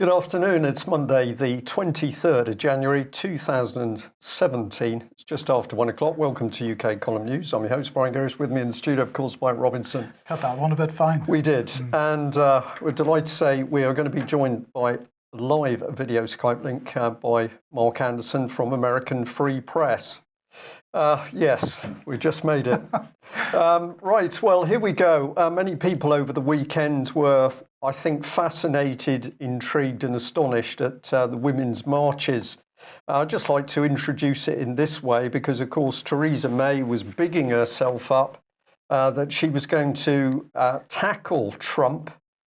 Good afternoon. It's Monday, the 23rd of January 2017. It's just after 1 o'clock. Welcome to UK Column News. I'm your host, Brian Gerrish. With me in the studio, of course, Mike Robinson. Cut that one a bit fine. We did. And we're delighted to say we are going to be joined by a live video Skype link by Mark Anderson from American Free Press. Yes, we just made it. Right, well, here we go. Many people over the weekend were, I think, fascinated, intrigued and astonished at the women's marches. I'd just like to introduce it in this way because, of course, Theresa May was bigging herself up that she was going to tackle Trump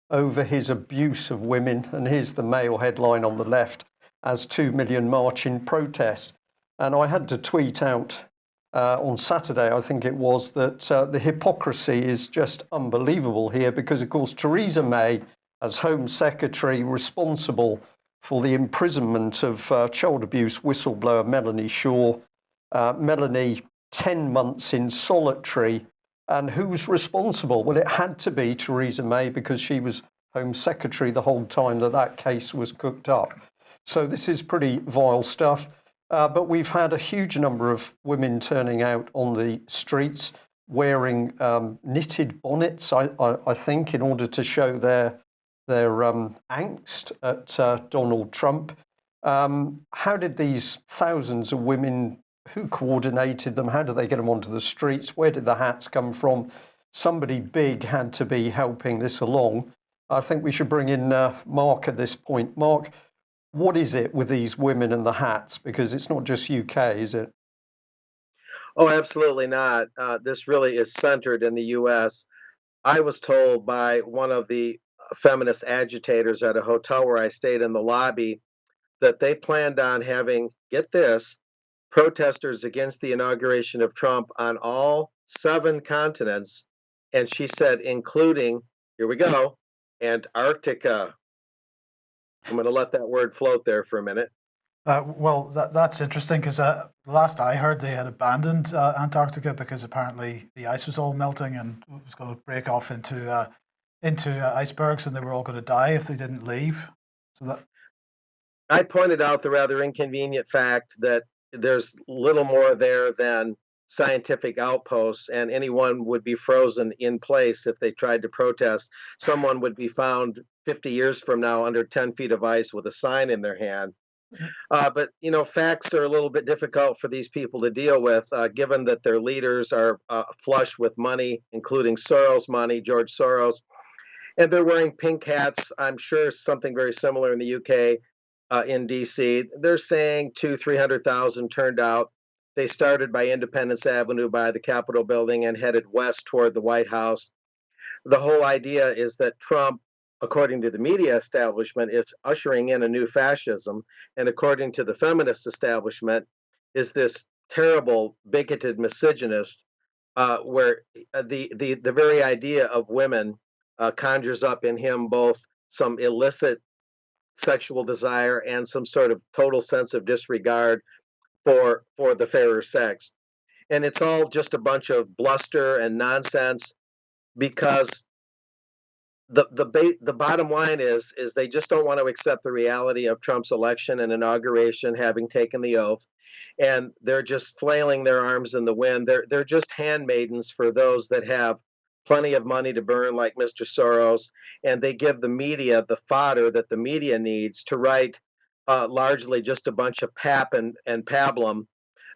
over his abuse of women. And here's the Mail headline on the left, as 2 million march in protest. And I had to tweet out on Saturday, I think it was, that the hypocrisy is just unbelievable here because, of course, Theresa May, as Home Secretary responsible for the imprisonment of child abuse whistleblower Melanie Shaw, Melanie 10 months in solitary, and who's responsible? Well, it had to be Theresa May because she was Home Secretary the whole time that case was cooked up. So this is pretty vile stuff. But we've had a huge number of women turning out on the streets wearing knitted bonnets, I think, in order to show their angst at Donald Trump. How did these thousands of women, who coordinated them? How did they get them onto the streets? Where did the hats come from? Somebody big had to be helping this along. I think we should bring in Mark at this point. Mark, what is it with these women and the hats? Because it's not just UK, is it? Oh, absolutely not. This really is centered in the U.S. I was told by one of the feminist agitators at a hotel where I stayed in the lobby that they planned on having, get this, protesters against the inauguration of Trump on all 7 continents. And she said, including, here we go, Antarctica. I'm going to let that word float there for a minute. Well, that's interesting because last I heard they had abandoned Antarctica because apparently the ice was all melting and it was going to break off into icebergs and they were all going to die if they didn't leave. So that I pointed out the rather inconvenient fact that there's little more there than scientific outposts, and anyone would be frozen in place if they tried to protest. Someone would be found 50 years from now under 10 feet of ice with a sign in their hand. But, you know, facts are a little bit difficult for these people to deal with, given that their leaders are flush with money, including Soros money, George Soros. And they're wearing pink hats. I'm sure something very similar in the UK, in DC. They're saying 200,000-300,000 turned out. They started by Independence Avenue by the Capitol building and headed west toward the White House. The whole idea is that Trump, according to the media establishment, is ushering in a new fascism, and according to the feminist establishment, is this terrible, bigoted misogynist, where the very idea of women conjures up in him both some illicit sexual desire and some sort of total sense of disregard for the fairer sex. And it's all just a bunch of bluster and nonsense because the bottom line is they just don't want to accept the reality of Trump's election and inauguration, having taken the oath, and they're just flailing their arms in the wind. They're just handmaidens for those that have plenty of money to burn, like Mr. Soros, and they give the media the fodder that the media needs to write largely just a bunch of pap and pablum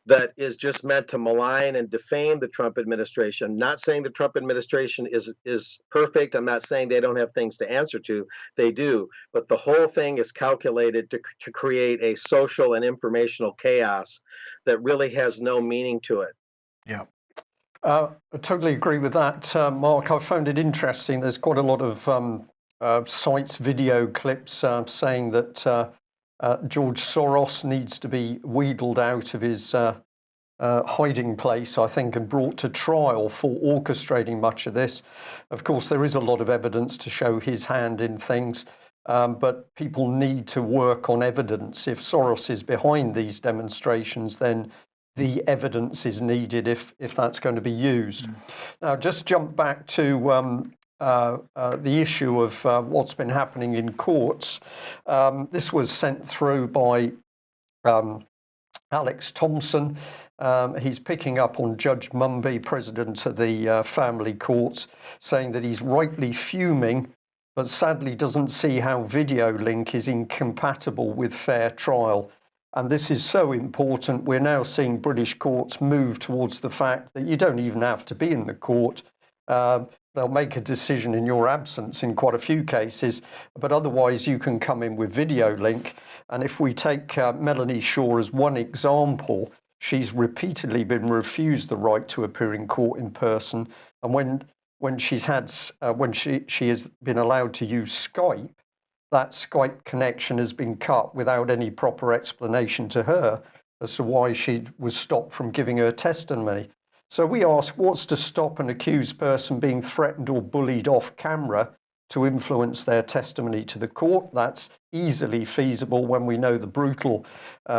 that is just meant to malign and defame the Trump administration. Not saying the Trump administration is perfect. I'm not saying they don't have things to answer to. They do. But the whole thing is calculated to create a social and informational chaos that really has no meaning to it. yeah. I totally agree with that, Mark. I found it interesting. There's quite a lot of sites, video clips saying that George Soros needs to be wheedled out of his hiding place, I think, and brought to trial for orchestrating much of this. Of course, there is a lot of evidence to show his hand in things, but people need to work on evidence. If Soros is behind these demonstrations, then the evidence is needed if that's going to be used. Now, just jump back to the issue of what's been happening in courts. This was sent through by Alex Thompson. He's picking up on Judge Mumby, president of the family courts, saying that he's rightly fuming, but sadly doesn't see how video link is incompatible with fair trial. And this is so important. We're now seeing British courts move towards the fact that you don't even have to be in the court. They'll make a decision in your absence in quite a few cases, but otherwise you can come in with video link. And if we take Melanie Shaw as one example, she's repeatedly been refused the right to appear in court in person. And when she has been allowed to use Skype, that Skype connection has been cut without any proper explanation to her as to why she was stopped from giving her testimony. So we ask, what's to stop an accused person being threatened or bullied off camera to influence their testimony to the court? That's easily feasible when we know the brutal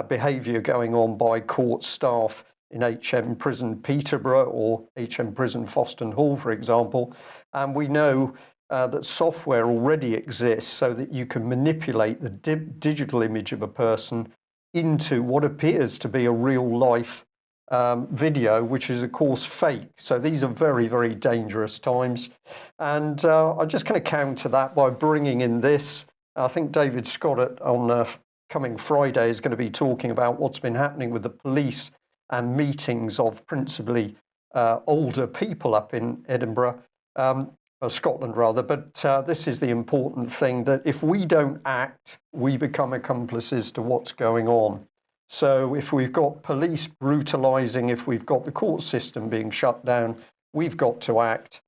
behaviour going on by court staff in HM Prison Peterborough or HM Prison Foston Hall, for example. And we know that software already exists so that you can manipulate the digital image of a person into what appears to be a real life video, which is of course fake. So these are very, very dangerous times. And I'm just going to counter that by bringing in this. I think David Scott on coming Friday is going to be talking about what's been happening with the police and meetings of principally older people up in Edinburgh, or Scotland rather. But this is the important thing, that if we don't act, we become accomplices to what's going on. So if we've got police brutalising, if we've got the court system being shut down, we've got to act.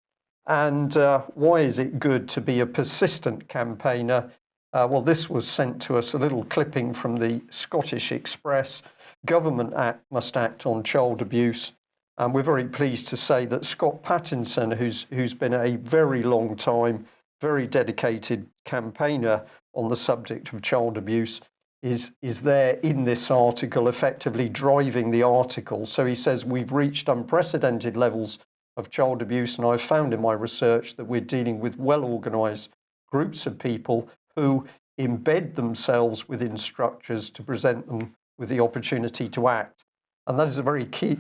And why is it good to be a persistent campaigner? Well, this was sent to us, a little clipping from the Scottish Express. Government must act on child abuse. And we're very pleased to say that Scott Pattinson, who's been a very long time, very dedicated campaigner on the subject of child abuse, is there in this article, effectively driving the article. So he says we've reached unprecedented levels of child abuse, and I've found in my research that we're dealing with well-organised groups of people who embed themselves within structures to present them with the opportunity to act. And that is a very key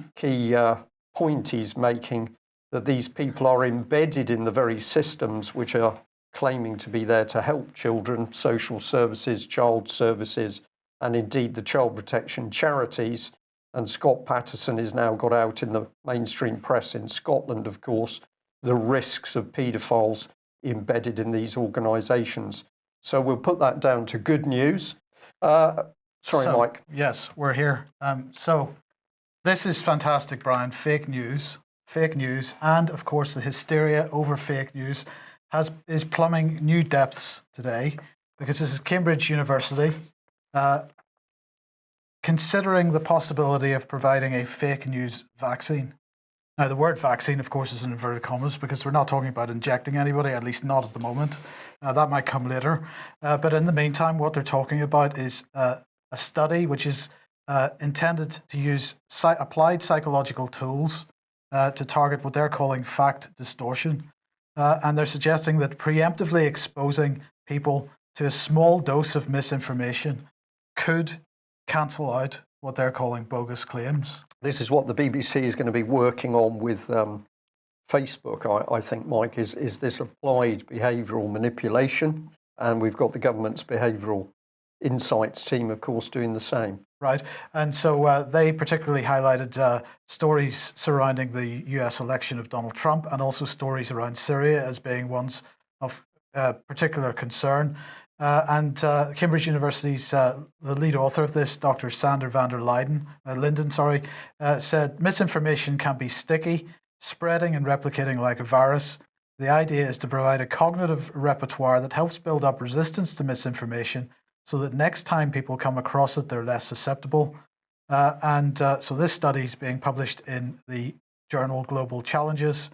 point he's making, that these people are embedded in the very systems which are claiming to be there to help children, social services, child services, and indeed the child protection charities. And Scott Patterson has now got out in the mainstream press in Scotland, of course, the risks of paedophiles embedded in these organisations. So we'll put that down to good news. Mike. Yes, we're here. So this is fantastic, Brian. Fake news, and of course the hysteria over fake news is plumbing new depths today, because this is Cambridge University considering the possibility of providing a fake news vaccine. Now, the word vaccine, of course, is in inverted commas, because we're not talking about injecting anybody, at least not at the moment. That might come later. But in the meantime, what they're talking about is a study which is intended to use applied psychological tools to target what they're calling fact distortion. And they're suggesting that preemptively exposing people to a small dose of misinformation could cancel out what they're calling bogus claims. This is what the BBC is going to be working on with Facebook, I think, Mike, is this applied behavioural manipulation. And we've got the government's behavioural insights team, of course, doing the same. Right. And so they particularly highlighted stories surrounding the US election of Donald Trump, and also stories around Syria as being ones of particular concern. And Cambridge University's the lead author of this, Dr. Sander van der Linden, said misinformation can be sticky, spreading and replicating like a virus. The idea is to provide a cognitive repertoire that helps build up resistance to misinformation, so that next time people come across it, they're less susceptible. So this study is being published in the journal Global Challenges,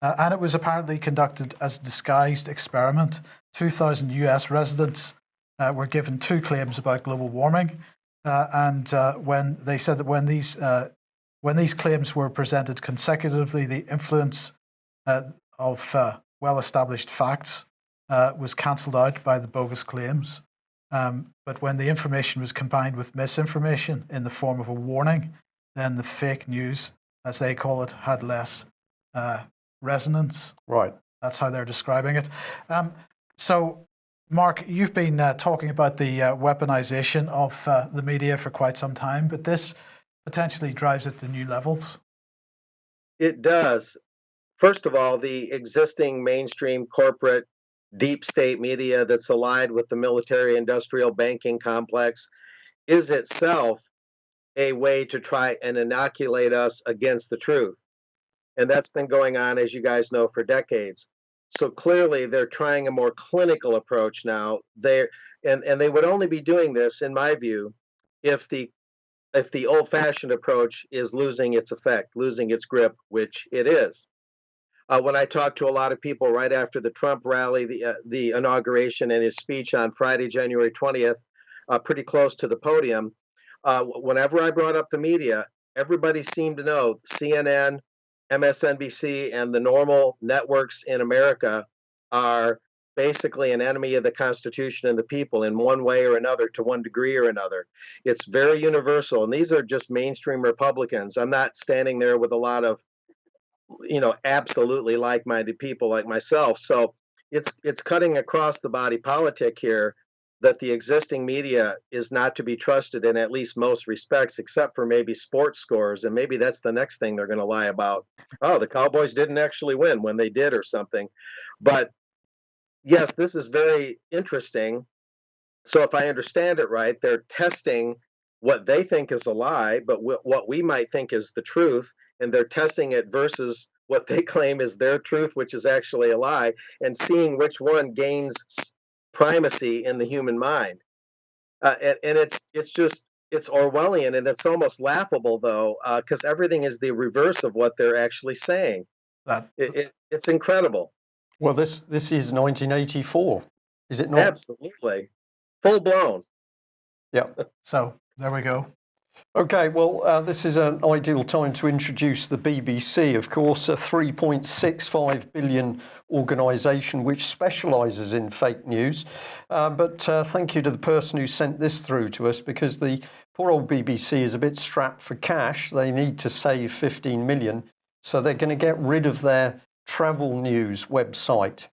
and it was apparently conducted as a disguised experiment. 2,000 US residents were given two claims about global warming, and when they said that when these claims were presented consecutively, the influence of well-established facts was cancelled out by the bogus claims. But when the information was combined with misinformation in the form of a warning, then the fake news, as they call it, had less resonance. Right. That's how they're describing it. So, Mark, you've been talking about the weaponization of the media for quite some time, but this potentially drives it to new levels. It does. First of all, the existing mainstream corporate deep state media that's allied with the military industrial banking complex is itself a way to try and inoculate us against the truth. And that's been going on, as you guys know, for decades. So clearly they're trying a more clinical approach now. And they would only be doing this, in my view, if the old-fashioned approach is losing its effect, losing its grip, which it is. When I talked to a lot of people right after the Trump rally, the inauguration, and his speech on Friday, January 20th, pretty close to the podium, whenever I brought up the media, everybody seemed to know CNN, MSNBC, and the normal networks in America are basically an enemy of the Constitution and the people in one way or another, to one degree or another. It's very universal, and these are just mainstream Republicans. I'm not standing there with a lot of, absolutely like-minded people like myself. So it's cutting across the body politic here that the existing media is not to be trusted in at least most respects, except for maybe sports scores. And maybe that's the next thing they're going to lie about. Oh, the Cowboys didn't actually win when they did or something. But yes, this is very interesting. So if I understand it right, they're testing what they think is a lie, but what we might think is the truth, and they're testing it versus what they claim is their truth, which is actually a lie, and seeing which one gains primacy in the human mind. And it's Orwellian, and it's almost laughable, though, because everything is the reverse of what they're actually saying. It's incredible. Well, this is 1984, is it not? Absolutely. Full blown. Yeah. So there we go. Okay, well, this is an ideal time to introduce the BBC, of course, a 3.65 billion organisation which specialises in fake news. But thank you to the person who sent this through to us, because the poor old BBC is a bit strapped for cash. They need to save 15 million, so they're going to get rid of their travel news website.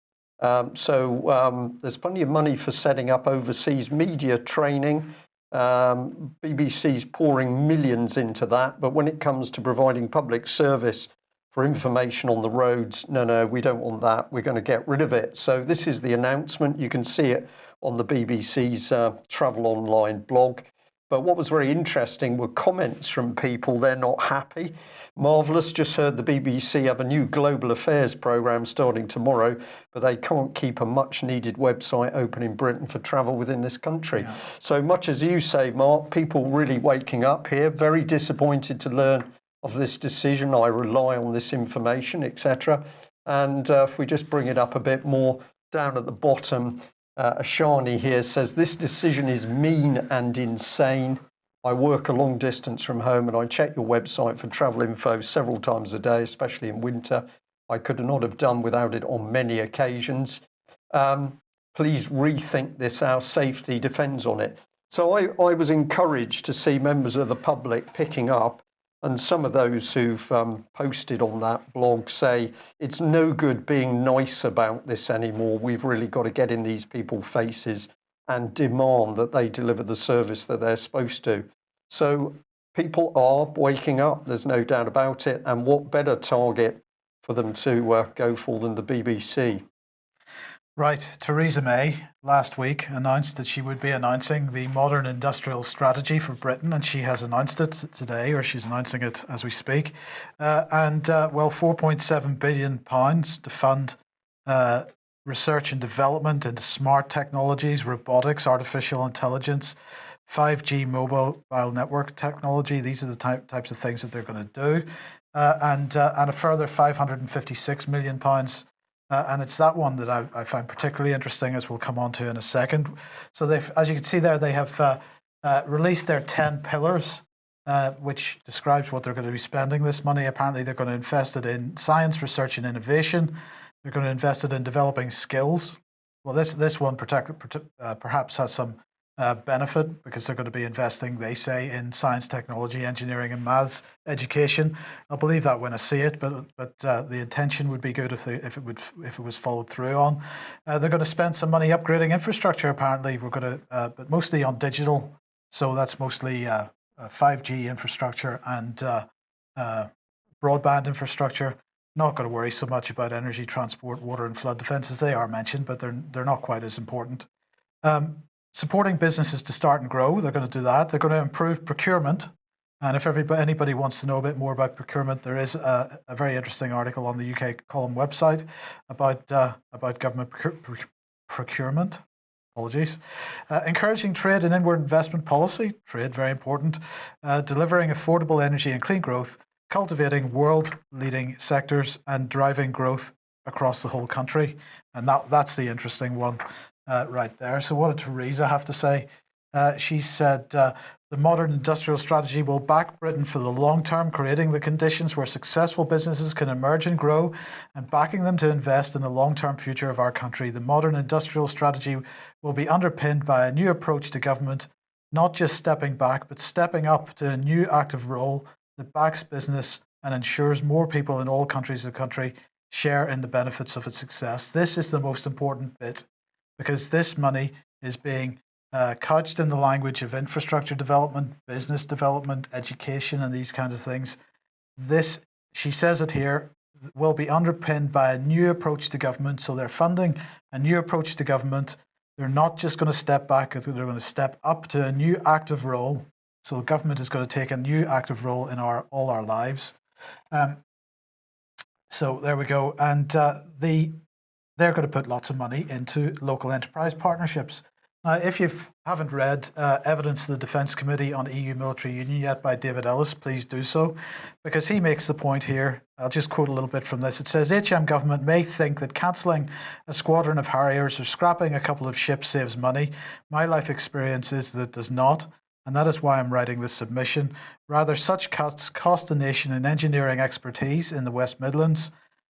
So there's plenty of money for setting up overseas media training. BBC's pouring millions into that, but when it comes to providing public service for information on the roads, no, we don't want that. We're going to get rid of it. So this is the announcement. You can see it on the BBC's Travel Online blog. But what was very interesting were comments from people. They're not happy. Marvellous. Just heard the BBC have a new global affairs programme starting tomorrow, but they can't keep a much needed website open in Britain for travel within this country. Yeah. So much as you say, Mark, people really waking up here, very disappointed to learn of this decision. I rely on this information, etc. And if we just bring it up a bit more, down at the bottom, Ashani here says, this decision is mean and insane. I work a long distance from home and I check your website for travel info several times a day, especially in winter. I could not have done without it on many occasions. Please rethink this. Our safety depends on it. So I was encouraged to see members of the public picking up, and some of those who've posted on that blog say it's no good being nice about this anymore. We've really got to get in these people's faces and demand that they deliver the service that they're supposed to. So people are waking up, there's no doubt about it. And what better target for them to go for than the BBC? Right. Theresa May last week announced that she would be announcing the modern industrial strategy for Britain, and she has announced it today, or she's announcing it as we speak. £4.7 billion to fund research and development into smart technologies, robotics, artificial intelligence, 5G mobile network technology. These are the types of things that they're going to do. And a further £556 million. And it's that one that I find particularly interesting, as we'll come on to in a second. So they've, as you can see there, they have released their 10 pillars, which describes what they're going to be spending this money. Apparently, they're going to invest it in science, research and innovation, They're going to invest it in developing skills. Well, this one perhaps has some benefit because they're going to be investing, they say, in science, technology, engineering, and maths education. I'll believe that when I see it, but the intention would be good if it was followed through on. They're going to spend some money upgrading infrastructure. Apparently, but mostly on digital. So that's mostly 5G infrastructure and broadband infrastructure. Not going to worry so much about energy, transport, water, and flood defences. They are mentioned, but they're not quite as important. Supporting businesses to start and grow, they're going to do that. They're going to improve procurement. And if anybody wants to know a bit more about procurement, there is a very interesting article on the UK Column website about government procurement. Apologies. Encouraging trade and inward investment policy, trade very important. Delivering affordable energy and clean growth, cultivating world-leading sectors and driving growth across the whole country. And that's the interesting one right there. So what did Theresa have to say? She said, the modern industrial strategy will back Britain for the long term, creating the conditions where successful businesses can emerge and grow, and backing them to invest in the long-term future of our country. The modern industrial strategy will be underpinned by a new approach to government, not just stepping back, but stepping up to a new active role that backs business and ensures more people in all countries of the country share in the benefits of its success. This is the most important bit, because this money is being couched in the language of infrastructure development, business development, education, and these kinds of things. This, she says it here, will be underpinned by a new approach to government. So they're funding a new approach to government. They're not just going to step back, they're going to step up to a new active role. So the government is going to take a new active role in all our lives. So there we go. And they're going to put lots of money into local enterprise partnerships. Now, if you haven't read Evidence to the Defence Committee on EU Military Union yet by David Ellis, please do so, because he makes the point here. I'll just quote a little bit from this. It says, HM government may think that cancelling a squadron of Harriers or scrapping a couple of ships saves money. My life experience is that it does not, and that is why I'm writing this submission. Rather, such cuts cost the nation in engineering expertise in the West Midlands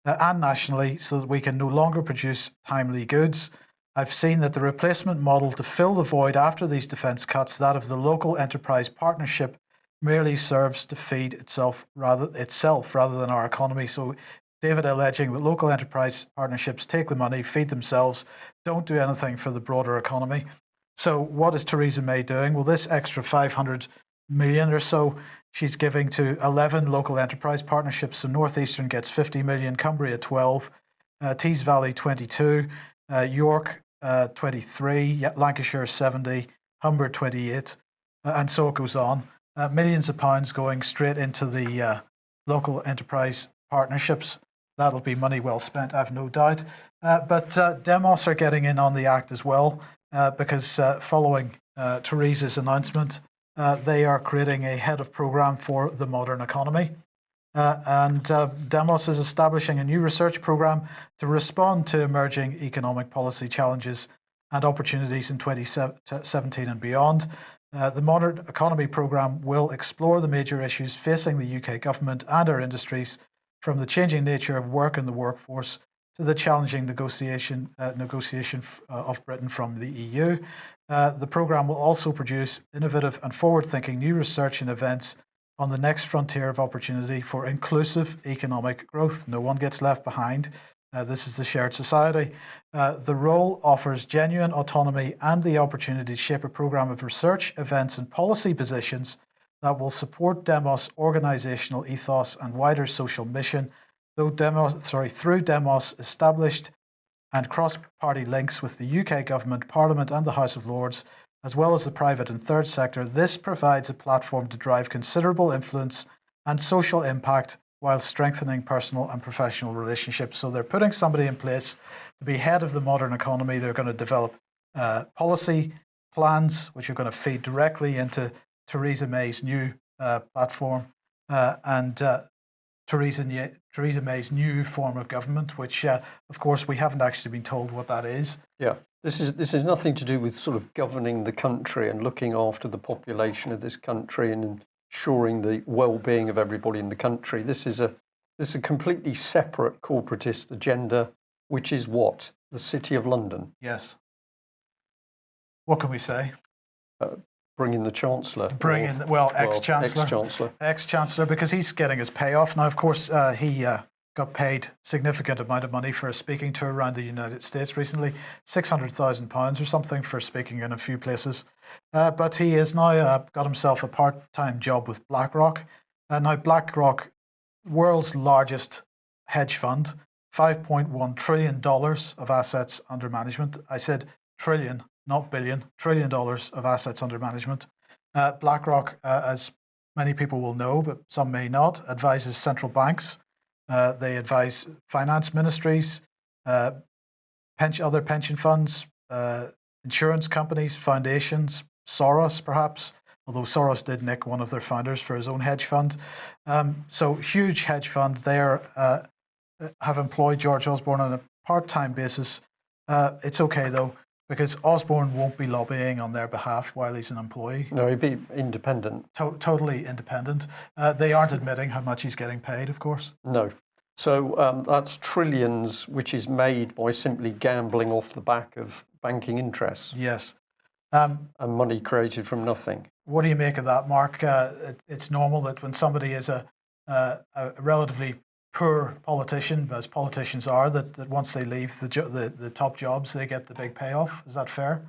and nationally, so that we can no longer produce timely goods. I've seen that the replacement model to fill the void after these defence cuts, that of the local enterprise partnership, merely serves to feed itself rather than our economy. So David alleging that local enterprise partnerships take the money, feed themselves, don't do anything for the broader economy. So what is Theresa May doing? Well, this extra 500 million or so she's giving to 11 local enterprise partnerships. So Northeastern gets 50 million, Cumbria 12, Tees Valley 22, York 23, Lancashire 70, Humber 28, and so it goes on. Millions of pounds going straight into the local enterprise partnerships. That'll be money well spent, I've no doubt. But Demos are getting in on the act as well, because following Theresa's announcement, they are creating a head of programme for the modern economy. And Demos is establishing a new research programme to respond to emerging economic policy challenges and opportunities in 2017 and beyond. The Modern Economy programme will explore the major issues facing the UK government and our industries, from the changing nature of work and the workforce to the challenging negotiation of Britain from the EU. The programme will also produce innovative and forward-thinking new research and events on the next frontier of opportunity for inclusive economic growth. No one gets left behind. This is the shared society. The role offers genuine autonomy and the opportunity to shape a programme of research, events and policy positions that will support Demos' organisational ethos and wider social mission. Through Demos' established and cross-party links with the UK government, Parliament and the House of Lords, as well as the private and third sector, this provides a platform to drive considerable influence and social impact while strengthening personal and professional relationships. So they're putting somebody in place to be head of the modern economy. They're going to develop policy plans, which are going to feed directly into Theresa May's new platform and Theresa May's new form of government, which, of course, we haven't actually been told what that is. Yeah. This is nothing to do with sort of governing the country and looking after the population of this country and ensuring the well-being of everybody in the country. This is a completely separate corporatist agenda which is what? The City of London. Yes. What can we say? Bring in the Chancellor. Ex-Chancellor. Ex-Chancellor, because he's getting his payoff. Now, of course, he got paid significant amount of money for a speaking tour around the United States recently, £600,000 or something for speaking in a few places. But he has now got himself a part-time job with BlackRock. Now, BlackRock, world's largest hedge fund, $5.1 trillion of assets under management. I said trillion, not billion, $1 trillion of assets under management. BlackRock, as many people will know, but some may not, advises central banks. They advise finance ministries, other pension funds, insurance companies, foundations, Soros perhaps, although Soros did nick one of their founders for his own hedge fund. So huge hedge fund. They have employed George Osborne on a part-time basis. It's okay though, because Osborne won't be lobbying on their behalf while he's an employee. No, he'd be independent. Totally independent. They aren't admitting how much he's getting paid, of course. No. So that's trillions, which is made by simply gambling off the back of banking interests. Yes. And money created from nothing. What do you make of that, Mark? It's normal that when somebody is a relatively poor politician, as politicians are, that once they leave the top jobs, they get the big payoff. Is that fair?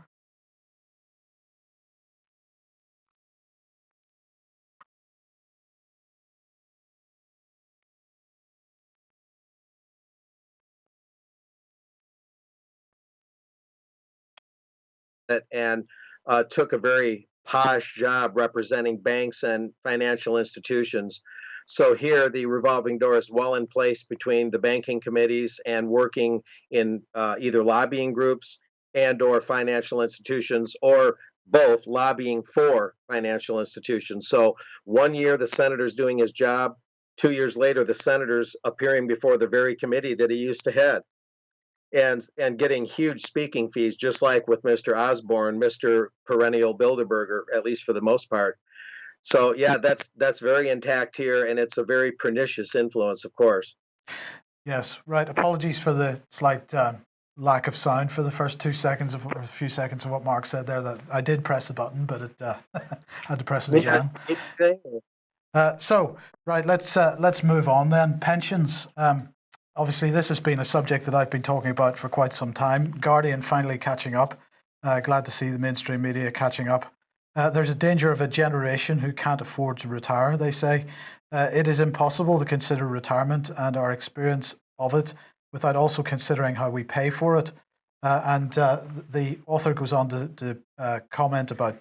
And took a very posh job representing banks and financial institutions. So here, the revolving door is well in place between the banking committees and working in either lobbying groups and or financial institutions, or both lobbying for financial institutions. So 1 year, the senator's doing his job. 2 years later, the senator's appearing before the very committee that he used to head. And getting huge speaking fees, just like with Mr. Osborne, Mr. Perennial Bilderberger, at least for the most part. So yeah, that's very intact here, and it's a very pernicious influence, of course. Yes, right. Apologies for the slight lack of sound for the first 2 seconds or a few seconds of what Mark said there. That I did press the button, but it had to press it again. So right, let's move on then. Pensions. Obviously, this has been a subject that I've been talking about for quite some time. Guardian finally catching up. Glad to see the mainstream media catching up. There's a danger of a generation who can't afford to retire, they say. It is impossible to consider retirement and our experience of it without also considering how we pay for it. And the author goes on to comment about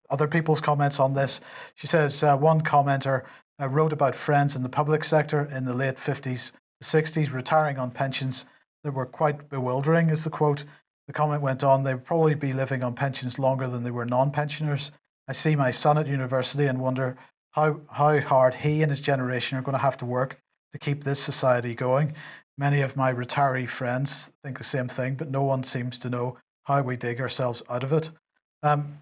other people's comments on this. She says one commenter wrote about friends in the public sector in the late 50s, 60s, retiring on pensions that were quite bewildering, is the quote. The comment went on, they would probably be living on pensions longer than they were non-pensioners. I see my son at university and wonder how hard he and his generation are going to have to work to keep this society going. Many of my retiree friends think the same thing, but no one seems to know how we dig ourselves out of it.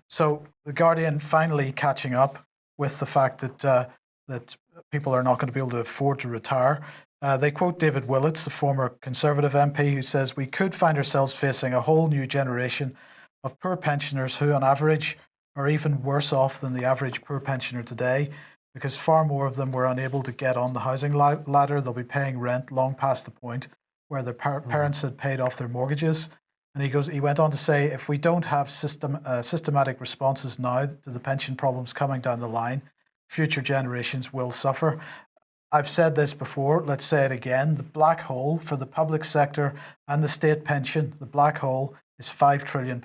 So the Guardian finally catching up with the fact that people are not going to be able to afford to retire. They quote David Willits, the former Conservative MP, who says, we could find ourselves facing a whole new generation of poor pensioners who, on average, are even worse off than the average poor pensioner today, because far more of them were unable to get on the housing ladder. They'll be paying rent long past the point where their parents had paid off their mortgages. And he went on to say, if we don't have systematic responses now to the pension problems coming down the line, future generations will suffer. I've said this before, let's say it again. The black hole for the public sector and the state pension, the black hole is £5 trillion.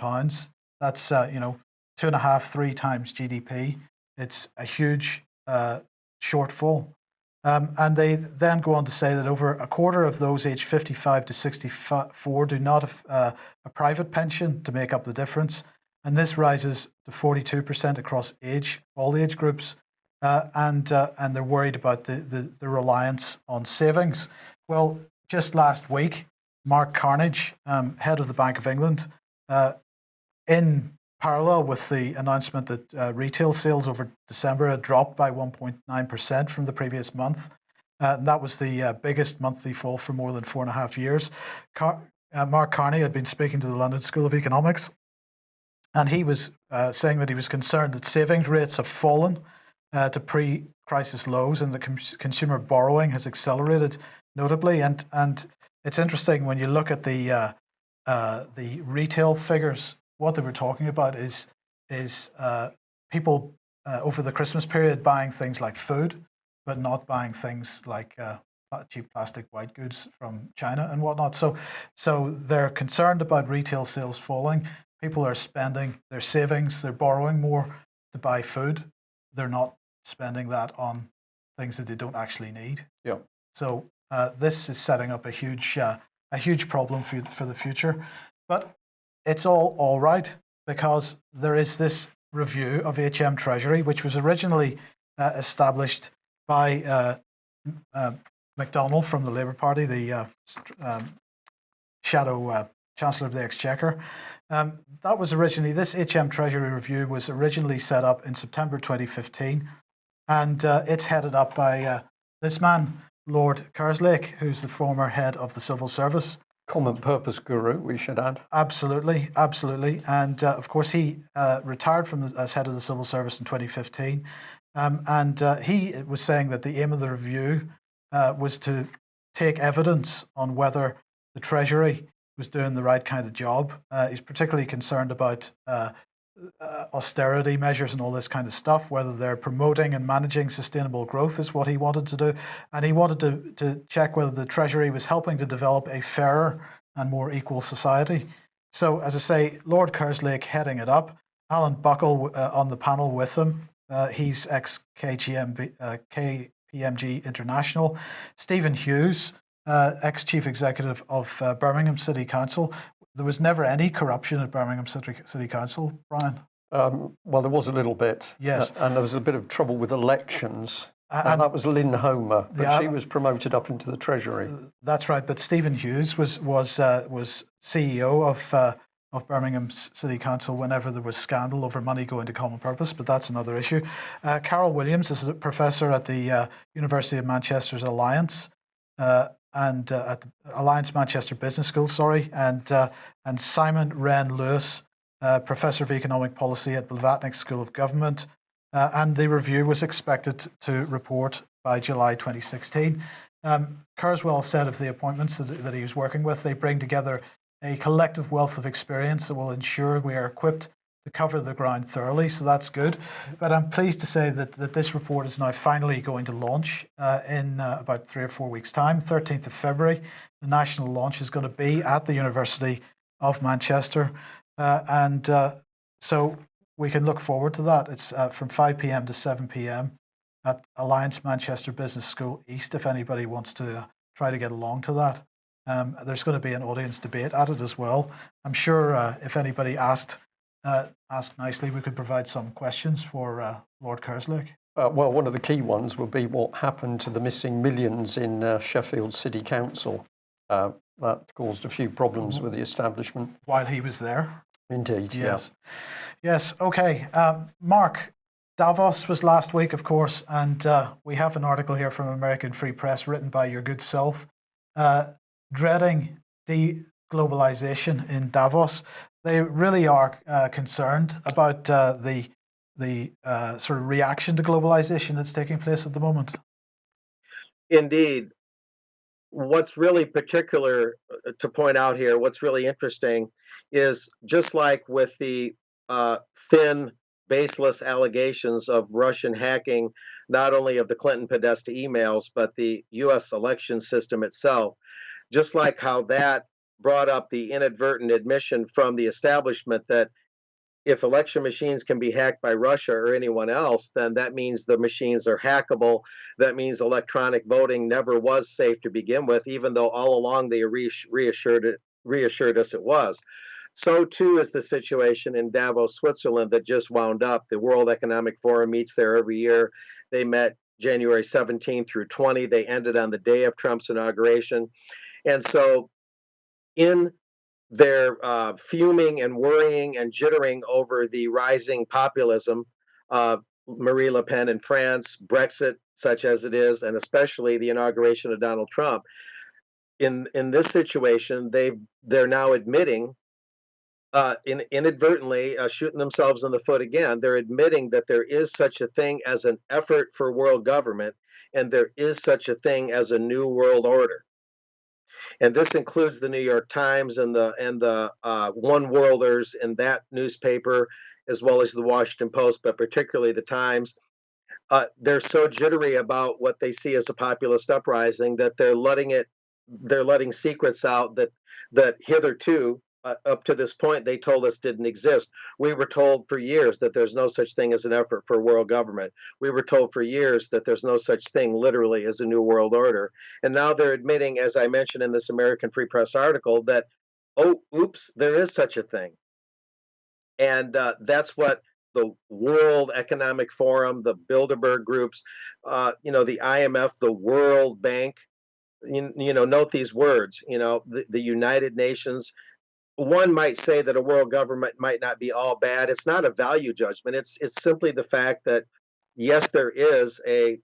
That's, 2.5, 3 times GDP. It's a huge shortfall. And they then go on to say that over a quarter of those aged 55 to 64 do not have a private pension to make up the difference. And this rises to 42% across all age groups. And they're worried about the reliance on savings. Well, just last week, Mark Carnage, head of the Bank of England, in parallel with the announcement that retail sales over December had dropped by 1.9% from the previous month, And that was the biggest monthly fall for more than 4.5 years. Mark Carney had been speaking to the London School of Economics, and he was saying that he was concerned that savings rates have fallen to pre-crisis lows, and the consumer borrowing has accelerated notably. And it's interesting when you look at the retail figures. What they were talking about is people over the Christmas period buying things like food, but not buying things like cheap plastic white goods from China and whatnot. So they're concerned about retail sales falling. People are spending their savings, they're borrowing more to buy food. They're not spending that on things that they don't actually need. Yeah. So this is setting up a huge problem for the future. But it's all right, because there is this review of HM Treasury, which was originally established by McDonnell from the Labour Party, the shadow Chancellor of the Exchequer. This HM Treasury review was originally set up in September 2015, and it's headed up by this man, Lord Kerslake, who's the former head of the Civil Service. Common purpose guru, we should add. Absolutely. And of course, he retired as head of the Civil Service in 2015. He was saying that the aim of the review was to take evidence on whether the Treasury was doing the right kind of job. He's particularly concerned about austerity measures and all this kind of stuff, whether they're promoting and managing sustainable growth is what he wanted to do. And he wanted to check whether the Treasury was helping to develop a fairer and more equal society. So, as I say, Lord Kerslake heading it up, Alan Buckle on the panel with him. He's ex-KPMG International. Stephen Hughes, ex-chief executive of Birmingham City Council. There was never any corruption at Birmingham City Council, Brian. Well, there was a little bit. Yes. And there was a bit of trouble with elections. And that was Lynn Homer, but she was promoted up into the Treasury. That's right. But Stephen Hughes was CEO of Birmingham City Council whenever there was scandal over money going to common purpose, but that's another issue. Carol Williams is a professor at the University of Manchester's Alliance. And at the Alliance Manchester Business School, and Simon Wren Lewis, Professor of Economic Policy at Blavatnik School of Government. And the review was expected to report by July 2016. Kurzweil said of the appointments that he was working with, they bring together a collective wealth of experience that will ensure we are equipped to cover the ground thoroughly, so that's good. But I'm pleased to say that this report is now finally going to launch in about 3 or 4 weeks' time, 13th of February. The national launch is going to be at the University of Manchester. So we can look forward to that. It's from 5 p.m. to 7 p.m. at Alliance Manchester Business School East, if anybody wants to try to get along to that. There's going to be an audience debate at it as well. I'm sure if anybody asked nicely, we could provide some questions for Lord Kerslake. Well, one of the key ones will be what happened to the missing millions in Sheffield City Council. That caused a few problems with the establishment. While he was there? Indeed, yes. Yes, okay. Mark, Davos was last week, of course, and we have an article here from American Free Press written by your good self, dreading deglobalization in Davos. They really are concerned about the sort of reaction to globalization that's taking place at the moment. Indeed. What's really particular to point out here, what's really interesting, is just like with the thin, baseless allegations of Russian hacking, not only of the Clinton Podesta emails, but the U.S. election system itself, just like how that brought up the inadvertent admission from the establishment that if election machines can be hacked by Russia or anyone else, then that means the machines are hackable. That means electronic voting never was safe to begin with, even though all along they reassured us it was. So too is the situation in Davos, Switzerland, that just wound up. The World Economic Forum meets there every year. They met January 17 through 20. They ended on the day of Trump's inauguration. And so in their fuming and worrying and jittering over the rising populism, Marie Le Pen in France, Brexit, such as it is, and especially the inauguration of Donald Trump. In this situation, they're now admitting, inadvertently, shooting themselves in the foot again. They're admitting that there is such a thing as an effort for world government, and there is such a thing as a new world order. And this includes the New York Times and the one worlders in that newspaper, as well as the Washington Post, but particularly the Times. They're so jittery about what they see as a populist uprising that they're letting secrets out that hitherto, up to this point, they told us didn't exist. We were told for years that there's no such thing as an effort for world government. We were told for years that there's no such thing literally as a new world order. And now they're admitting, as I mentioned in this American Free Press article, that, oh, oops, there is such a thing. And that's what the World Economic Forum, the Bilderberg groups, the IMF, the World Bank, note these words, the United Nations. One might say that a world government might not be all bad. It's not a value judgment. It's simply the fact that, yes, there is a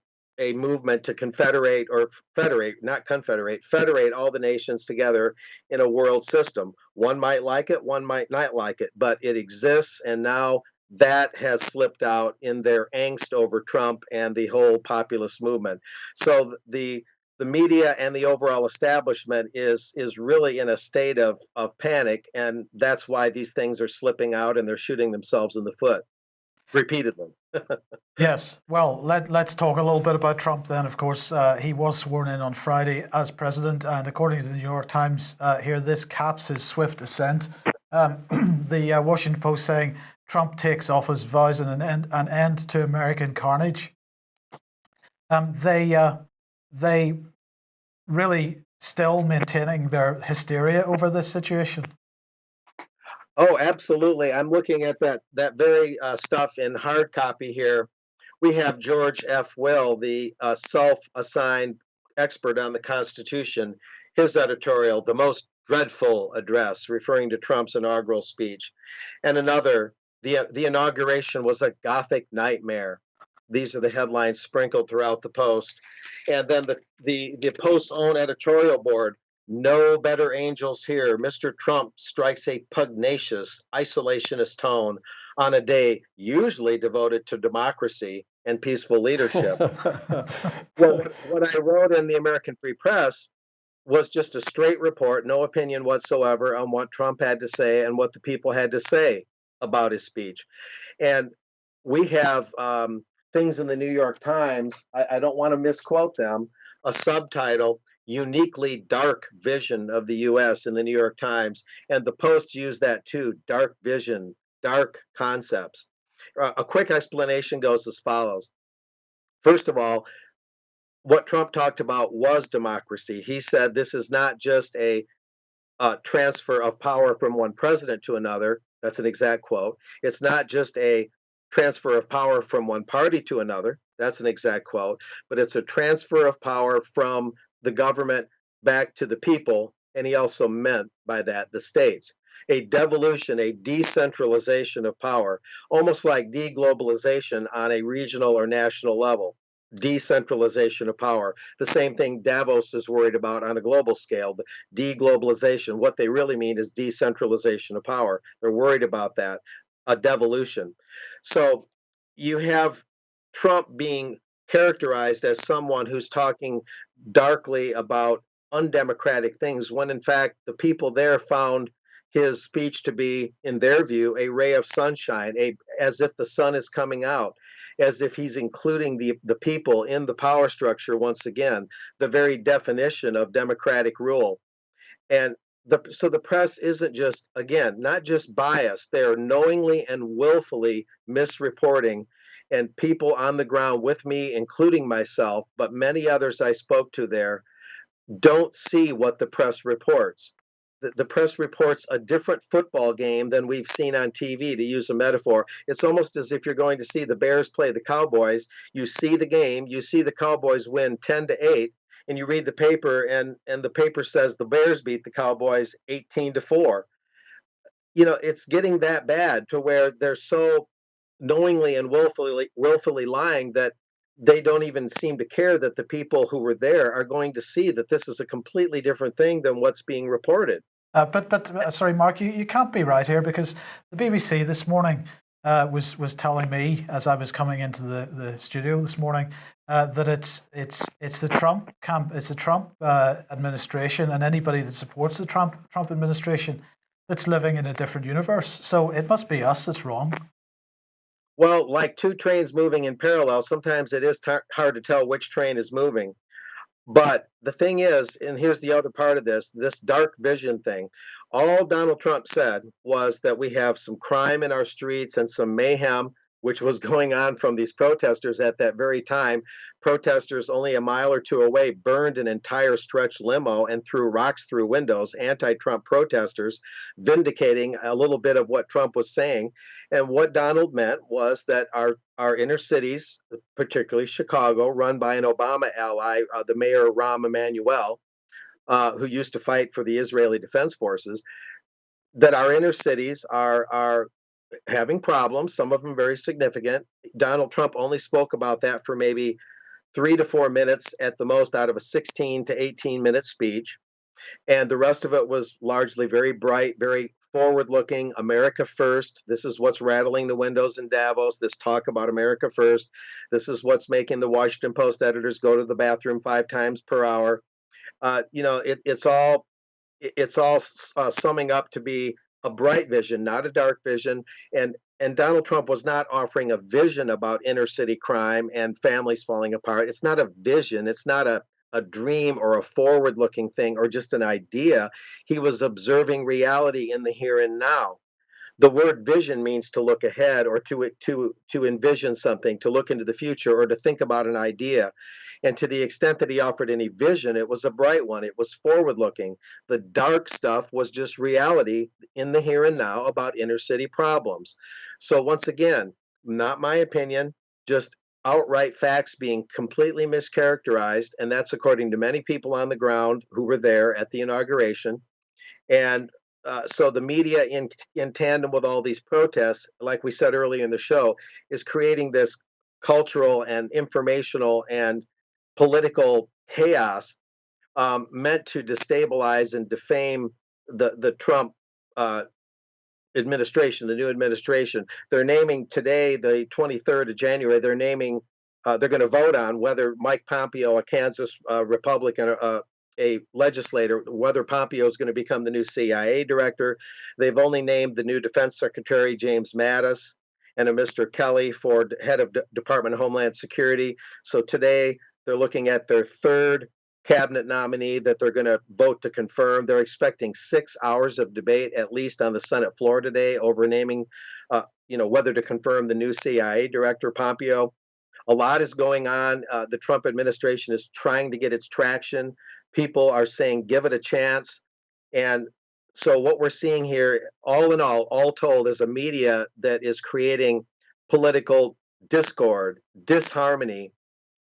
movement to confederate or federate, not confederate, federate all the nations together in a world system. One might like it, one might not like it, but it exists, and now that has slipped out in their angst over Trump and the whole populist movement. So the media and the overall establishment is really in a state of panic, and that's why these things are slipping out and they're shooting themselves in the foot repeatedly. Yes. Well, let's talk a little bit about Trump then. Of course, he was sworn in on Friday as president, and according to the New York Times here, this caps his swift ascent. The Washington Post saying Trump takes office, vows an end to American carnage. They really still maintaining their hysteria over this situation. Oh, absolutely. I'm looking at that very stuff in hard copy here. We have George F. Will, the self-assigned expert on the Constitution, his editorial, "The Most Dreadful Address," referring to Trump's inaugural speech. And another, the inauguration was a Gothic nightmare. These are the headlines sprinkled throughout the Post. And then the Post's own editorial board, "No better angels here. Mr. Trump strikes a pugnacious, isolationist tone on a day usually devoted to democracy and peaceful leadership." Well, what I wrote in the American Free Press was just a straight report, no opinion whatsoever on what Trump had to say and what the people had to say about his speech. And we have things in the New York Times, I don't want to misquote them, a subtitle, "Uniquely Dark Vision of the US" in the New York Times. And the Post used that too, dark vision, dark concepts. A quick explanation goes as follows. First of all, what Trump talked about was democracy. He said this is not just a transfer of power from one president to another. That's an exact quote. It's not just a transfer of power from one party to another. That's an exact quote. But it's a transfer of power from the government back to the people. And he also meant by that the states. A devolution, a decentralization of power, almost like deglobalization on a regional or national level. Decentralization of power. The same thing Davos is worried about on a global scale. The deglobalization. What they really mean is decentralization of power. They're worried about that. A devolution. So you have Trump being characterized as someone who's talking darkly about undemocratic things, when in fact the people there found his speech to be, in their view, a ray of sunshine, as if the sun is coming out, as if he's including the people in the power structure once again, the very definition of democratic rule. And so the press isn't just, again, not just biased, they're knowingly and willfully misreporting. And people on the ground with me, including myself, but many others I spoke to there, don't see what the press reports. The press reports a different football game than we've seen on TV, to use a metaphor. It's almost as if you're going to see the Bears play the Cowboys. You see the game, you see the Cowboys win 10-8, and you read the paper, and the paper says the Bears beat the Cowboys 18-4. It's getting that bad to where they're so knowingly and willfully lying that they don't even seem to care that the people who were there are going to see that this is a completely different thing than what's being reported. But sorry, Mark, you can't be right here, because the BBC this morning was telling me as I was coming into the studio this morning that it's the Trump camp, it's the Trump administration, and anybody that supports the Trump administration that's living in a different universe. So it must be us that's wrong. Well, like two trains moving in parallel, sometimes it is hard to tell which train is moving. But the thing is, and here's the other part of this dark vision thing. All Donald Trump said was that we have some crime in our streets and some mayhem, which was going on from these protesters at that very time. Protesters only a mile or two away burned an entire stretch limo and threw rocks through windows, anti-Trump protesters, vindicating a little bit of what Trump was saying. And what Donald meant was that our inner cities, particularly Chicago, run by an Obama ally, the mayor Rahm Emanuel, who used to fight for the Israeli Defense Forces, that our inner cities are having problems, some of them very significant. Donald Trump only spoke about that for maybe 3 to 4 minutes at the most out of a 16 to 18-minute speech. And the rest of it was largely very bright, very forward-looking, America first. This is what's rattling the windows in Davos, this talk about America first. This is what's making the Washington Post editors go to the bathroom 5 times per hour. It's all summing up to be a bright vision, not a dark vision. And Donald Trump was not offering a vision about inner city crime and families falling apart. It's not a vision. It's not a dream or a forward-looking thing or just an idea. He was observing reality in the here and now. The word vision means to look ahead or to envision something, to look into the future or to think about an idea. And to the extent that he offered any vision, it was a bright one. It was forward-looking. The dark stuff was just reality in the here and now about inner city problems. So once again, not my opinion, just outright facts being completely mischaracterized. And that's according to many people on the ground who were there at the inauguration. And so the media, in tandem with all these protests, like we said earlier in the show, is creating this cultural and informational and political chaos meant to destabilize and defame the Trump administration, the new administration. They're naming today, the 23rd of January, they're naming, they're going to vote on whether Mike Pompeo, a Kansas Republican, a legislator, whether Pompeo is going to become the new CIA director. They've only named the new Defense Secretary, James Mattis, and a Mr. Kelly for head of Department of Homeland Security. So today they're looking at their third cabinet nominee that they're going to vote to confirm. They're expecting 6 hours of debate, at least on the Senate floor today, over naming, whether to confirm the new CIA director, Pompeo. A lot is going on. The Trump administration is trying to get its traction. People are saying, give it a chance. And so what we're seeing here, all in all told, is a media that is creating political discord, disharmony,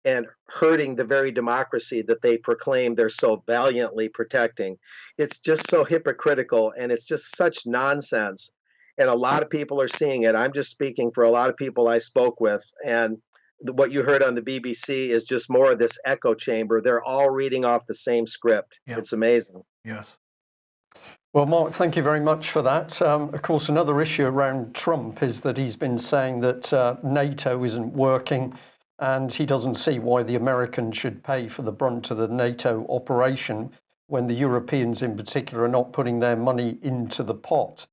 and hurting the very democracy that they proclaim they're so valiantly protecting. It's just so hypocritical, and it's just such nonsense. And a lot of people are seeing it. I'm just speaking for a lot of people I spoke with. And what you heard on the BBC is just more of this echo chamber. They're all reading off the same script. Yeah. It's amazing. Yes. Well, Mark, thank you very much for that. Of course, another issue around Trump is that he's been saying that NATO isn't working, and he doesn't see why the Americans should pay for the brunt of the NATO operation when the Europeans in particular are not putting their money into the pot.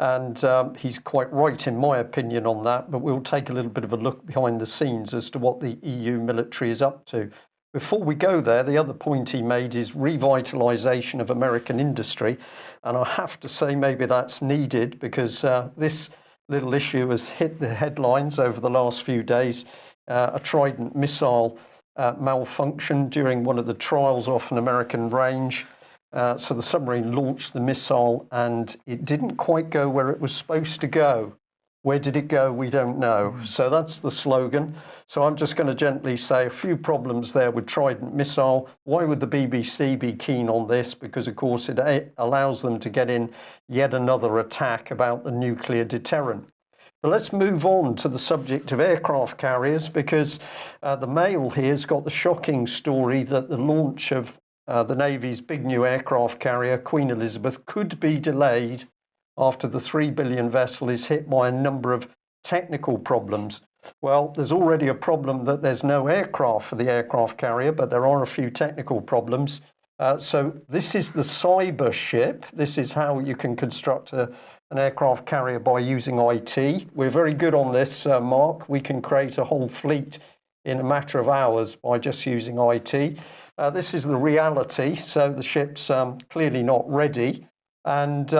And he's quite right, in my opinion, on that. But we'll take a little bit of a look behind the scenes as to what the EU military is up to. Before we go there, the other point he made is revitalization of American industry. And I have to say maybe that's needed because this little issue has hit the headlines over the last few days. A Trident missile malfunctioned during one of the trials off an American range. So the submarine launched the missile and it didn't quite go where it was supposed to go. Where did it go? We don't know. So that's the slogan. So I'm just going to gently say a few problems there with Trident missile. Why would the BBC be keen on this? Because, of course, it allows them to get in yet another attack about the nuclear deterrent. But let's move on to the subject of aircraft carriers, because the Mail here has got the shocking story that the launch of the Navy's big new aircraft carrier, Queen Elizabeth, could be delayed after the $3 billion vessel is hit by a number of technical problems. Well, there's already a problem that there's no aircraft for the aircraft carrier, but there are a few technical problems. So this is the cyber ship. This is how you can construct an aircraft carrier by using IT. We're very good on this, Mark. We can create a whole fleet in a matter of hours by just using IT. This is the reality. So the ship's clearly not ready and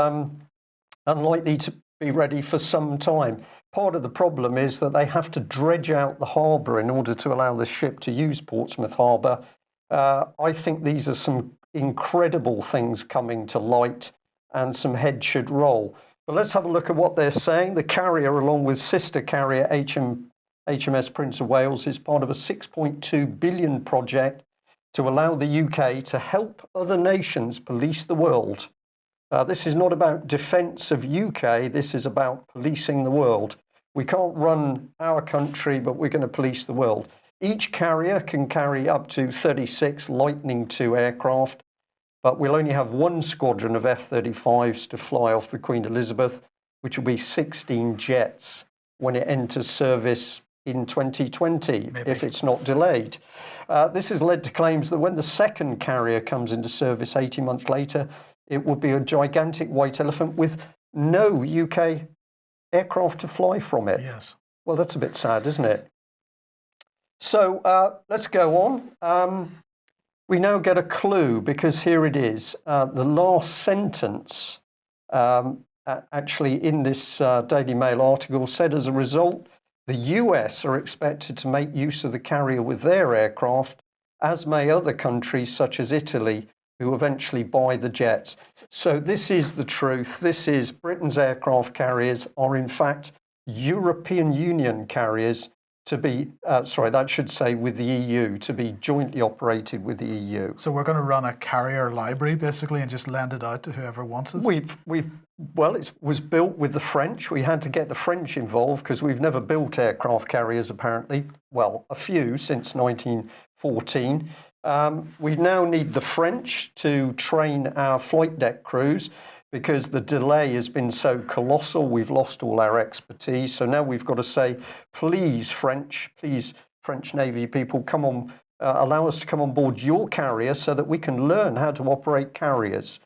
unlikely to be ready for some time. Part of the problem is that they have to dredge out the harbour in order to allow the ship to use Portsmouth Harbour. I think these are some incredible things coming to light and some heads should roll. But let's have a look at what they're saying. The carrier, along with sister carrier HMS Prince of Wales, is part of a £6.2 billion project to allow the UK to help other nations police the world. This is not about defence of UK, this is about policing the world. We can't run our country, but we're going to police the world. Each carrier can carry up to 36 Lightning II aircraft, but we'll only have one squadron of F-35s to fly off the Queen Elizabeth, which will be 16 jets when it enters service in 2020, if it's not delayed. This has led to claims that when the second carrier comes into service 18 months later, it will be a gigantic white elephant with no UK aircraft to fly from it. Yes. Well, that's a bit sad, isn't it? So let's go on. We now get a clue, because here it is. The last sentence, actually in this Daily Mail article, said as a result, the US are expected to make use of the carrier with their aircraft, as may other countries such as Italy, who eventually buy the jets. So this is the truth. This is Britain's aircraft carriers are in fact European Union carriers to be, that should say with the EU, to be jointly operated with the EU. So we're going to run a carrier library basically and just lend it out to whoever wants it? Well, it was built with the French. We had to get the French involved because we've never built aircraft carriers apparently. Well, a few since 1914. We now need the French to train our flight deck crews because the delay has been so colossal. We've lost all our expertise. So now we've got to say, please, French Navy people, come on, allow us to come on board your carrier so that we can learn how to operate carriers.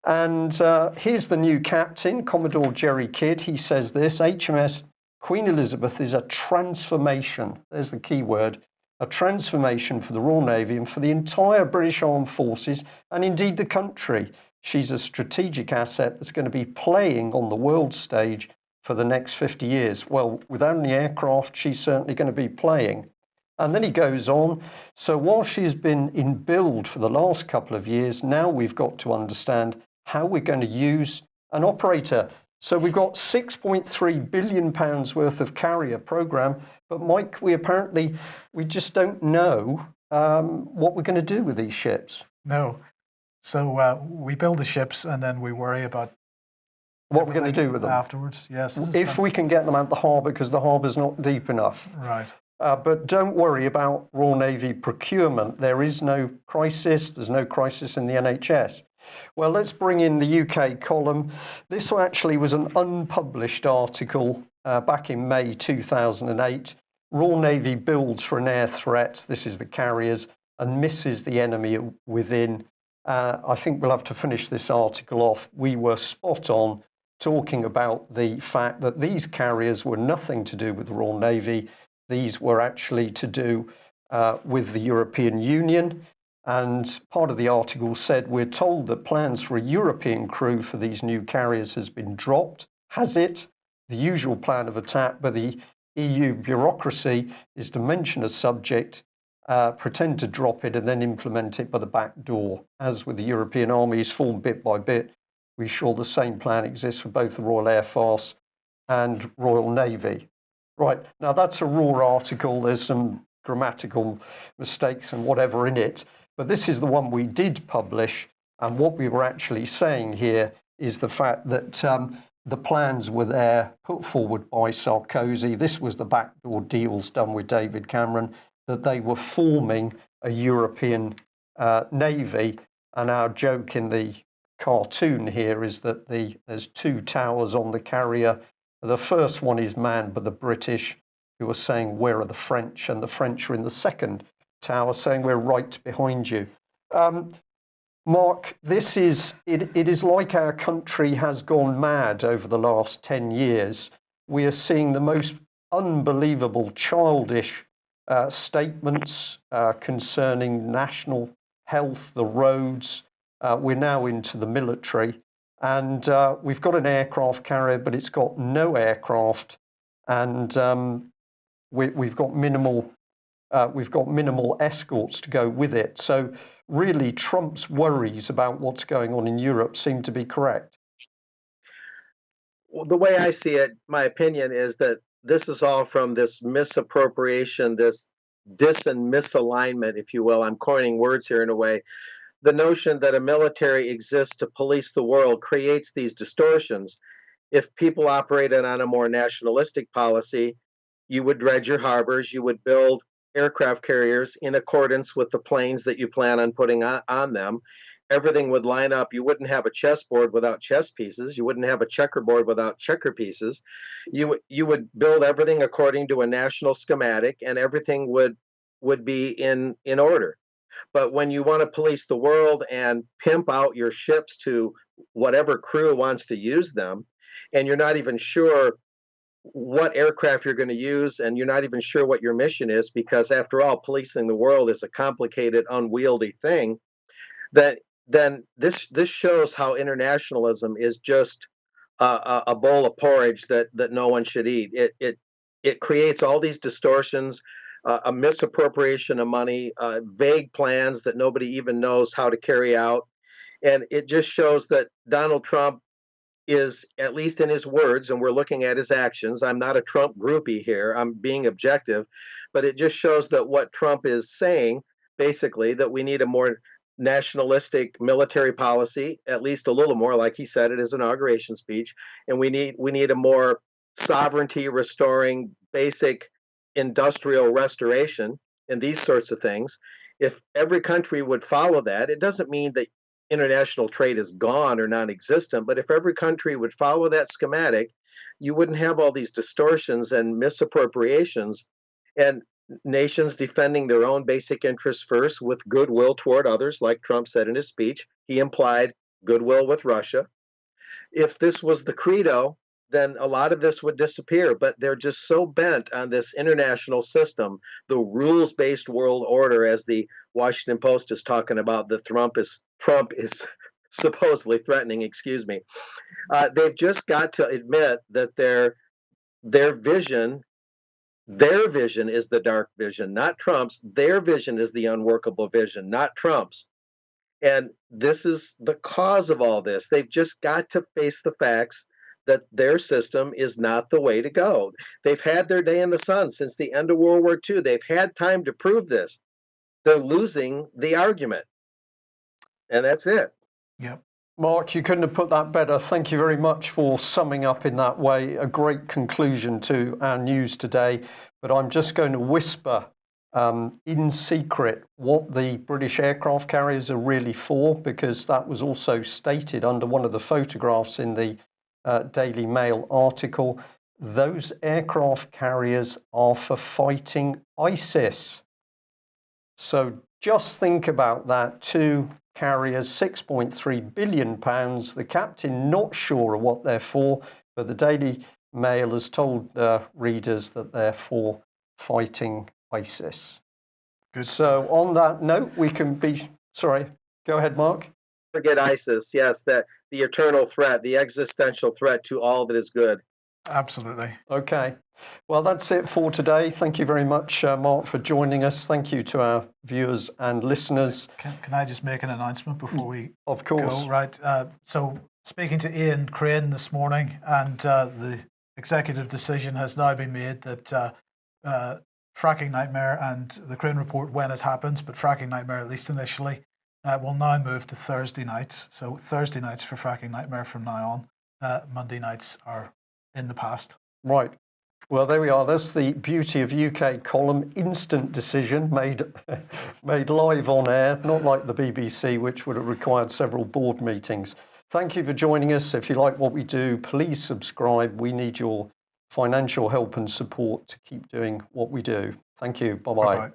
And here's the new captain, Commodore Jerry Kidd. He says this: HMS Queen Elizabeth is a transformation. There's the key word. A transformation for the Royal Navy and for the entire British Armed Forces and indeed the country. She's a strategic asset that's going to be playing on the world stage for the next 50 years. Well, without any aircraft, she's certainly going to be playing. And then he goes on, so while she's been in build for the last couple of years, now we've got to understand how we're going to use an operator. So we've got £6.3 billion worth of carrier program, but Mike, we just don't know what we're going to do with these ships. No. So we build the ships and then we worry about what we're going to do with them afterwards. Yes. If we can get them out the harbour, because the harbour's not deep enough. Right. But don't worry about Royal Navy procurement. There is no crisis. There's no crisis in the NHS. Well, let's bring in the UK column. This actually was an unpublished article back in May 2008. Royal Navy builds for an air threat. This is the carriers and misses the enemy within. I think we'll have to finish this article off. We were spot on talking about the fact that these carriers were nothing to do with the Royal Navy. These were actually to do with the European Union. And part of the article said, we're told that plans for a European crew for these new carriers has been dropped. Has it? The usual plan of attack by the EU bureaucracy is to mention a subject, pretend to drop it and then implement it by the back door. As with the European armies formed bit by bit, we're sure the same plan exists for both the Royal Air Force and Royal Navy. Right, now that's a raw article. There's some grammatical mistakes and whatever in it. But this is the one we did publish. And what we were actually saying here is the fact that the plans were there, put forward by Sarkozy. This was the backdoor deals done with David Cameron, that they were forming a European navy. And our joke in the cartoon here is that there's two towers on the carrier. The first one is manned by the British, who are saying, "Where are the French?" And the French are in the second tower saying, "We're right behind you." Mark, it is like our country has gone mad over the last 10 years. We are seeing the most unbelievable childish statements concerning national health, the roads. We're now into the military, and we've got an aircraft carrier, but it's got no aircraft, and we've got minimal escorts to go with it. So really, Trump's worries about what's going on in Europe seem to be correct. Well, the way I see it, my opinion is that this is all from this misappropriation, this and misalignment, if you will. I'm coining words here in a way. The notion that a military exists to police the world creates these distortions. If people operated on a more nationalistic policy, you would dredge your harbors, you would build aircraft carriers in accordance with the planes that you plan on putting on them. Everything would line up. You wouldn't have a chessboard without chess pieces. You wouldn't have a checkerboard without checker pieces. You would build everything according to a national schematic, and everything would be in order. But when you want to police the world and pimp out your ships to whatever crew wants to use them, and you're not even sure what aircraft you're going to use, and you're not even sure what your mission is, because after all, policing the world is a complicated, unwieldy thing, then this shows how internationalism is just a bowl of porridge that no one should eat. It creates all these distortions, a misappropriation of money, vague plans that nobody even knows how to carry out, and it just shows that Donald Trump is, at least in his words, and we're looking at his actions. I'm not a Trump groupie here. I'm being objective, but it just shows that what Trump is saying, basically, that we need a more nationalistic military policy, at least a little more, like he said at his inauguration speech, and we need a more sovereignty restoring, basic industrial restoration, and these sorts of things. If every country would follow that, it doesn't mean that international trade is gone or non-existent, but if every country would follow that schematic, you wouldn't have all these distortions and misappropriations, and nations defending their own basic interests first with goodwill toward others, like Trump said in his speech. He implied goodwill with Russia. If this was the credo, then a lot of this would disappear, but they're just so bent on this international system, the rules-based world order, as the Washington Post is talking about, that Trump is supposedly threatening, excuse me. They've just got to admit that their vision is the dark vision, not Trump's. Their vision is the unworkable vision, not Trump's. And this is the cause of all this. They've just got to face the facts that their system is not the way to go. They've had their day in the sun since the end of World War II. They've had time to prove this. They're losing the argument. And that's it. Yep. Mark, you couldn't have put that better. Thank you very much for summing up in that way. A great conclusion to our news today. But I'm just going to whisper in secret what the British aircraft carriers are really for, because that was also stated under one of the photographs in the Daily Mail article. Those aircraft carriers are for fighting ISIS. So just think about that. Two carriers, £6.3 billion. The captain not sure of what they're for, but the Daily Mail has told readers that they're for fighting ISIS. Good so stuff. On that note, we can be... Sorry, go ahead, Mark. Forget ISIS, yes, that the eternal threat, the existential threat to all that is good. Absolutely. Okay. Well, that's it for today. Thank you very much, Mark, for joining us. Thank you to our viewers and listeners. Can I just make an announcement before we Of course. go? Right. So speaking to Ian Crane this morning, and the executive decision has now been made that Fracking Nightmare and the Crane Report, when it happens, but Fracking Nightmare, at least initially, will now move to Thursday nights. So Thursday nights for Fracking Nightmare from now on. Monday nights are in the past. Right. Well, there we are. That's the beauty of UK column. Instant decision made live on air, not like the BBC, which would have required several board meetings. Thank you for joining us. If you like what we do, please subscribe. We need your financial help and support to keep doing what we do. Thank you. Bye-bye. Bye-bye.